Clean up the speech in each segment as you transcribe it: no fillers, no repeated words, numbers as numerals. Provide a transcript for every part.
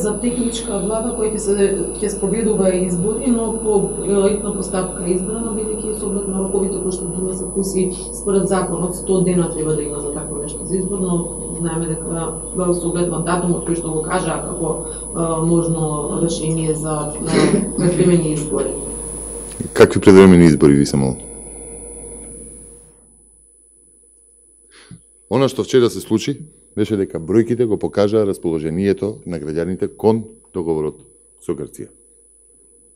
за техничка влада која ќе спроведува избори, но по електна постапка избрана, бидејќи со оглед на роковите кои што ги се пуси според законот 100 дена треба да има за такво нешто за избор, но знаеме дека со оглед на датумот кој што го кажа како можно решение за превремени избори. Какви предвремени избори ви се молам? Она што вчера се случи беше дека бројките го покажаа расположението на граѓаните кон договорот со Грција.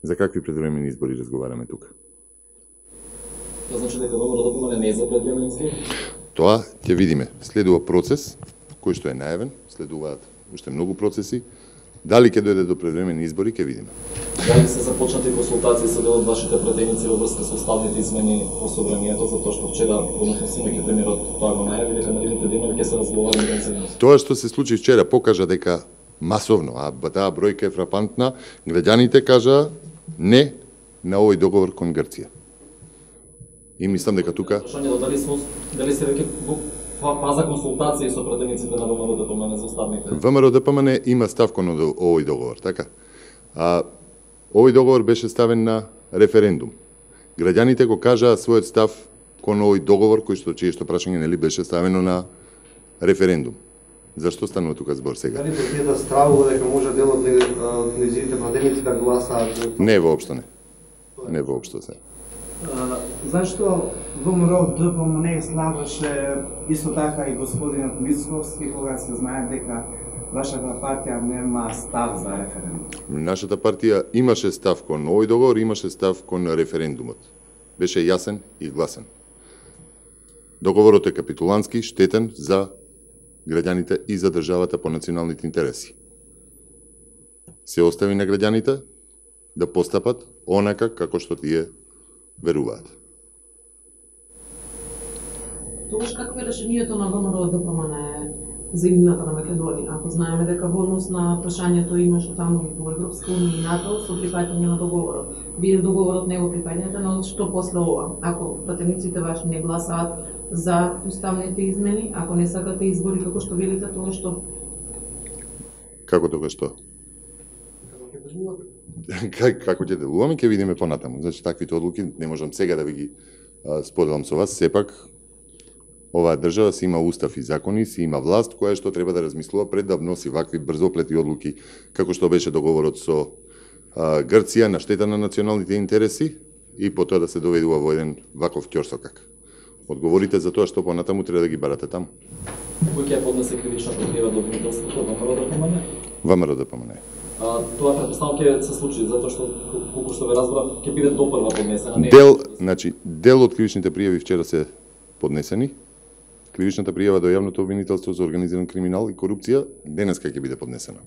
За какви предвремени избори разговараме тука? Тоа значи дека ВМРО не е за предвремени избори? Тоа ќе видиме. Следува процес кој што е најавен, следуваат уште многу процеси. Дали ќе дојде до предвремени избори, ќе видиме. Дали се започнати консултации со дел од вашите пратеници во врска со уставните измени во собранието, затоа што вчера, односно синоќа премиерот тоа го најави дека наредните денови ќе се разговара на Тоа што се случи вчера покажа дека масовно, а таа бројка е фрапантна, граѓаните кажаа не на овој договор кон Грција. И мислам дека тука дали се веќе фаза консултации со пратениците на ВМРО-ДПМН за уставните? ВМРО-ДПМН има став кон овој договор, така? Овој договор беше ставен на референдум. Граѓаните го кажаа својот став кон овој договор кој што чието прашање нели беше ставено на референдум. Зашто станува тука збор сега? Дали партијата стравува дека може дел од нејзините пратеници да гласаат? Не воопшто не. Не воопшто се. Зашто ВМРО-ДПМН славаше исто така и господинот Мицковски кога се знае дека вашата партија нема став за референдум? Нашата партија имаше став кон овој договор, имаше став кон референдумот. Беше јасен и гласен. Договорот е капитулантски, штетен за граѓаните и за државата по националните интереси. Се остави на граѓаните да постапат онака како што тие веруваат. Тогаш какво е решението на ВМРО-ДПМН за иднината на Македонија? Ако знаеме дека во однос на прашањето имаше таму и во Европска унија и НАТО со прифаќање на договорот. Вие договорот не го прифаќате, но што после ова? Ако пратениците ваши не гласаат за уставните измени, ако не сакате избори како што велите, тоа што? Како тоа што? Како ќе делуваме, ќе видиме понатаму. Значи, таквите одлуки не можам сега да ви ги споделам со вас. Сепак, оваа држава си има устав и закони, си има власт која што треба да размислува пред да вноси вакви брзоплети одлуки, како што беше договорот со Грција на штета на националните интереси и потоа да се доведува во еден ваков ќорсокак. Одговорите за тоа што понатаму треба да ги барате таму. Кој ќе поднесе кривичната пријава до обвинителството во ВМРО-ДПМН? ВМРО-ДПМН. Тоа претпоставам ќе се случи затоа што колку што ве разбрав ќе биде допрва поднесена. Дел од кривичните пријави вчера се поднесени. Кривичната пријава до јавното обвинителство за организиран криминал и корупција денеска ќе биде поднесена.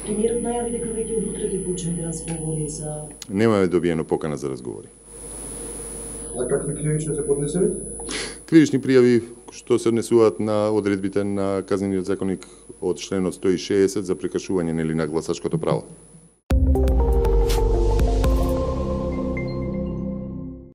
Премиерот најави дека веќе од утре ќе почне разговори за... Немаме добиено покана за разговори. А какви кривични се поднесени? Кривични пријави што се однесуваат на одредбите на Казнениот законник од членот 160 за прекршување нели на гласачкото право.